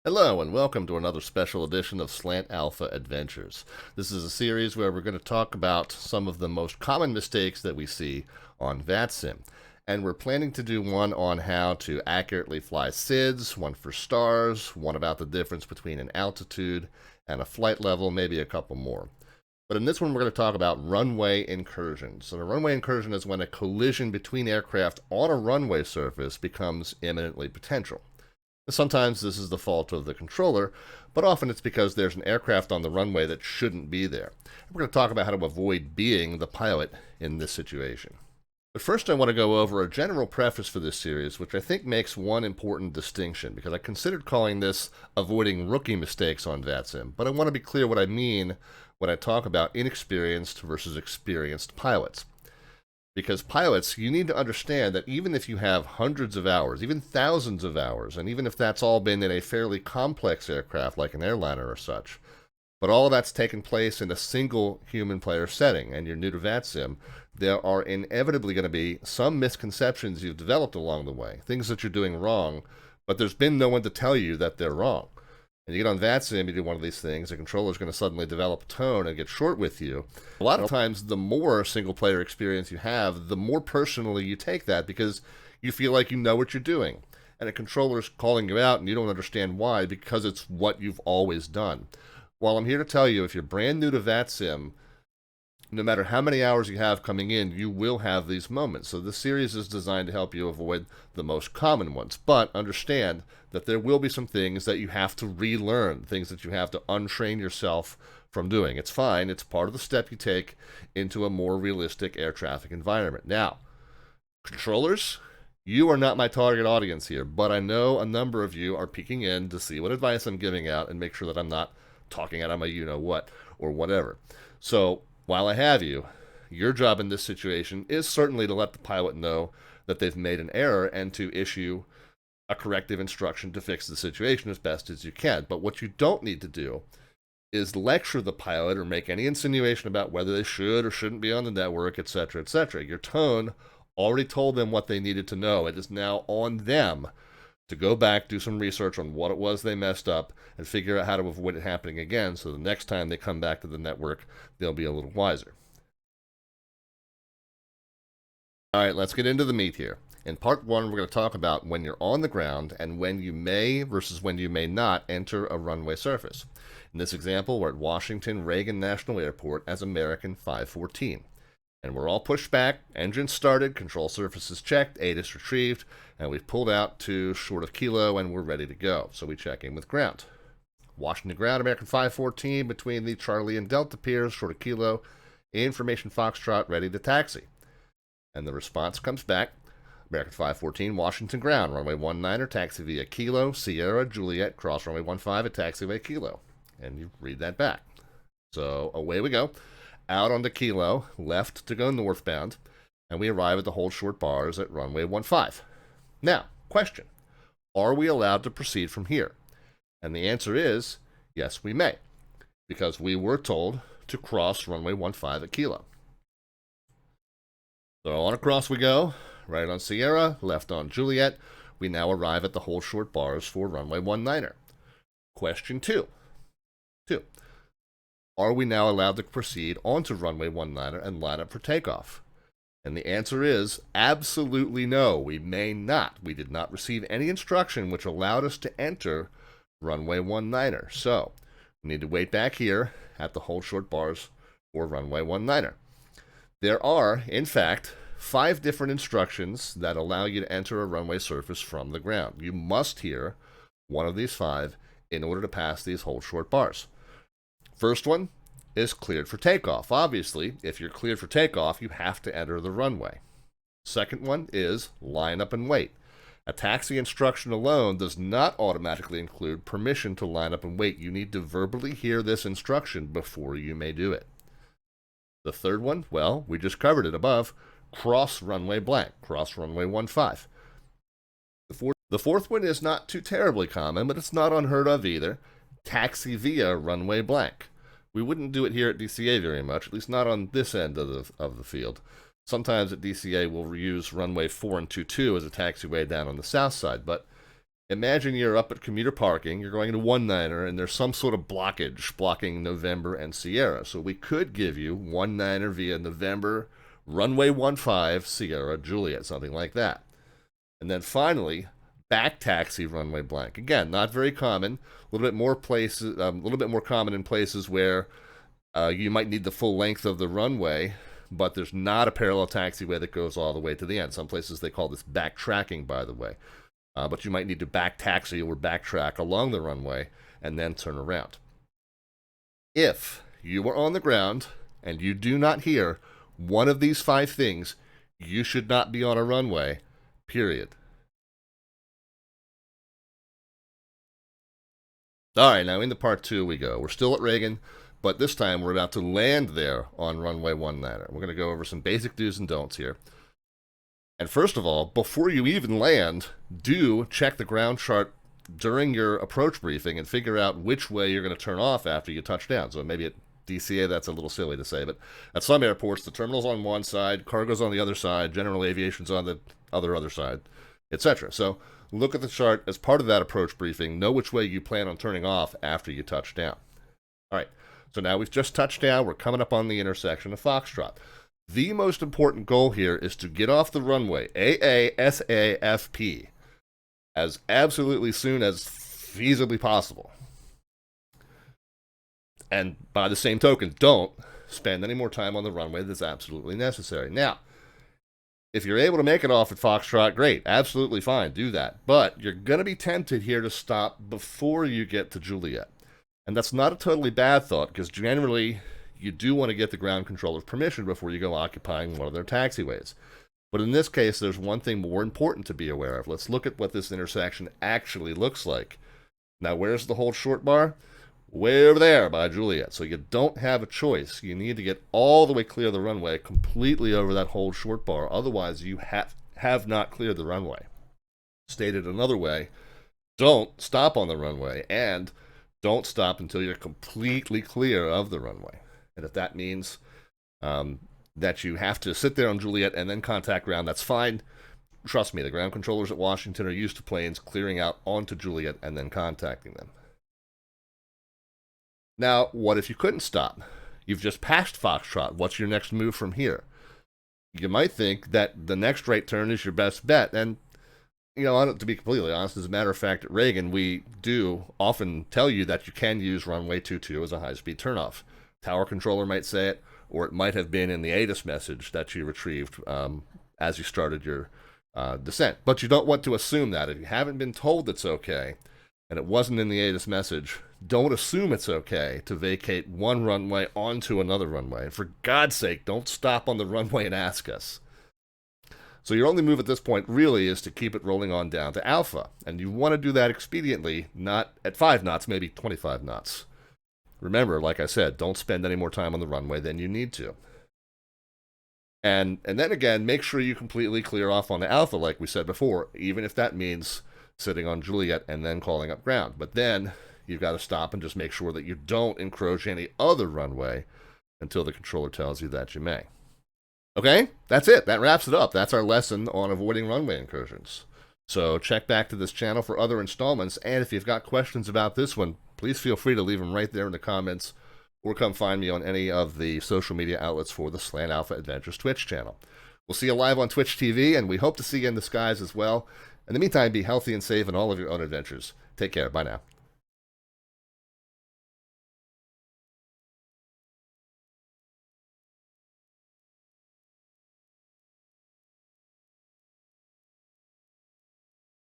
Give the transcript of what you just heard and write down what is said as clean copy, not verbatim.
Hello, and welcome to another special edition of Slant Alpha Adventures. This is a series where we're going to talk about some of the most common mistakes that we see on VATSIM. And we're planning to do one on how to accurately fly SIDS, one for stars, one about the difference between an altitude and a flight level, maybe a couple more. But in this one, we're going to talk about runway incursions. So a runway incursion is when a collision between aircraft on a runway surface becomes imminently potential. Sometimes this is the fault of the controller, but often it's because there's an aircraft on the runway that shouldn't be there. We're going to talk about how to avoid being the pilot in this situation. But first I want to go over a general preface for this series, which I think makes one important distinction, because I considered calling this avoiding rookie mistakes on VATSIM, but I want to be clear what I mean when I talk about inexperienced versus experienced pilots. Because pilots, you need to understand that even if you have hundreds of hours, even thousands of hours, and even if that's all been in a fairly complex aircraft like an airliner or such, but all of that's taken place in a single human player setting, and you're new to VATSIM, there are inevitably going to be some misconceptions you've developed along the way, things that you're doing wrong, but there's been no one to tell you that they're wrong. And you get on VATSIM, you do one of these things, the controller's going to suddenly develop a tone and get short with you. A lot of times, the more single-player experience you have, the more personally you take that because you feel like you know what you're doing. And a controller's calling you out and you don't understand why because it's what you've always done. Well, I'm here to tell you, if you're brand new to VATSIM, no matter how many hours you have coming in, you will have these moments. So this series is designed to help you avoid the most common ones. But understand that there will be some things that you have to relearn, things that you have to untrain yourself from doing. It's fine. It's part of the step you take into a more realistic air traffic environment. Now, controllers, you are not my target audience here, but I know a number of you are peeking in to see what advice I'm giving out and make sure that I'm not talking out of my you-know-what or whatever. So while I have you, your job in this situation is certainly to let the pilot know that they've made an error and to issue a corrective instruction to fix the situation as best as you can. But what you don't need to do is lecture the pilot or make any insinuation about whether they should or shouldn't be on the network, etc., etc. Your tone already told them what they needed to know. It is now on them to go back, do some research on what it was they messed up, and figure out how to avoid it happening again, so the next time they come back to the network, they'll be a little wiser. All right, let's get into the meat here. In part one, we're going to talk about when you're on the ground and when you may versus when you may not enter a runway surface. In this example, we're at Washington Reagan National Airport as American 514. And we're all pushed back, engines started, control surfaces checked, ATIS retrieved, and we've pulled out to short of kilo and we're ready to go. So we check in with ground. Washington ground, American 514, between the Charlie and Delta piers, short of kilo, information Foxtrot, ready to taxi. And the response comes back, American 514, Washington ground, runway 19er, taxi via kilo, Sierra, Juliet, cross runway 15 at taxiway kilo. And you read that back. So away we go. Out onto kilo, left to go northbound, and we arrive at the hold short bars at runway 15. Now, question, are we allowed to proceed from here? And the answer is, yes, we may, because we were told to cross runway 15 at kilo. So on across we go, right on Sierra, left on Juliet. We now arrive at the hold short bars for runway 19er. Question 2. Are we now allowed to proceed onto runway 19er and line up for takeoff? And the answer is absolutely no, we may not. We did not receive any instruction which allowed us to enter runway 19er. So we need to wait back here at the hold short bars for runway 19er. There are, in fact, 5 different instructions that allow you to enter a runway surface from the ground. You must hear one of these 5 in order to pass these hold short bars. First one is cleared for takeoff. Obviously, if you're cleared for takeoff, you have to enter the runway. Second one is line up and wait. A taxi instruction alone does not automatically include permission to line up and wait. You need to verbally hear this instruction before you may do it. The third one, well, we just covered it above, cross runway blank, cross runway 15. The fourth one is not too terribly common, but it's not unheard of either. Taxi via runway blank. We wouldn't do it here at DCA very much, at least not on this end of the field. Sometimes at DCA we'll use runway 4 and 22 as a taxiway down on the south side, but Imagine you're up at commuter parking, you're going to 19er, and there's some sort of blockage blocking November and Sierra. So we could give you 19er via November, runway 15, Sierra, Juliet, something like that. And then finally, back taxi runway blank. Again, not very common. A little bit more places, a little bit more common in places where you might need the full length of the runway, but there's not a parallel taxiway that goes all the way to the end. Some places they call this backtracking, by the way. But you might need to back taxi or backtrack along the runway and then turn around. If you are on the ground and you do not hear one of these 5 things, you should not be on a runway, period. All right, now into part 2 we go. We're still at Reagan, but this time we're about to land there on runway 19. We're going to go over some basic do's and don'ts here. And first of all, before you even land, do check the ground chart during your approach briefing and figure out which way you're going to turn off after you touch down. So maybe at DCA that's a little silly to say, but at some airports, the terminal's on one side, cargo's on the other side, general aviation's on the other side, etc. So look at the chart as part of that approach briefing. Know which way you plan on turning off after you touch down. All right, so now we've just touched down. We're coming up on the intersection of Foxtrot. The most important goal here is to get off the runway, AASAFP, as absolutely soon as feasibly possible. And by the same token, don't spend any more time on the runway that's absolutely necessary. Now, if you're able to make it off at Foxtrot, great, absolutely fine, do that. But you're going to be tempted here to stop before you get to Juliet. And that's not a totally bad thought, because generally you do want to get the ground controller's permission before you go occupying one of their taxiways. But in this case, there's one thing more important to be aware of. Let's look at what this intersection actually looks like. Now, where's the hold short bar? Way over there by Juliet. So you don't have a choice. You need to get all the way clear of the runway, completely over that hold short bar. Otherwise, you have not cleared the runway. Stated another way, don't stop on the runway, and don't stop until you're completely clear of the runway. And if that means that you have to sit there on Juliet and then contact ground, that's fine. Trust me, the ground controllers at Washington are used to planes clearing out onto Juliet and then contacting them. Now, what if you couldn't stop? You've just passed Foxtrot. What's your next move from here? You might think that the next right turn is your best bet. And, you know, to be completely honest, as a matter of fact, at Reagan, we do often tell you that you can use runway 22 as a high-speed turnoff. Tower controller might say it, or it might have been in the ATIS message that you retrieved as you started your descent. But you don't want to assume that. If you haven't been told it's okay, and it wasn't in the ATIS message, don't assume it's okay to vacate one runway onto another runway. And for God's sake, don't stop on the runway and ask us. So your only move at this point really is to keep it rolling on down to Alpha. And you want to do that expediently, not at 5 knots, maybe 25 knots. Remember, like I said, don't spend any more time on the runway than you need to. And then again, make sure you completely clear off on the Alpha, like we said before, even if that means sitting on Juliet and then calling up ground. But then you've got to stop and just make sure that you don't encroach any other runway until the controller tells you that you may. Okay, that's it. That wraps it up. That's our lesson on avoiding runway incursions. So check back to this channel for other installments, and if you've got questions about this one, please feel free to leave them right there in the comments, or come find me on any of the social media outlets for the Slant Alpha Adventures Twitch channel. We'll see you live on Twitch TV, and we hope to see you in the skies as well. In the meantime, be healthy and safe in all of your own adventures. Take care. Bye now.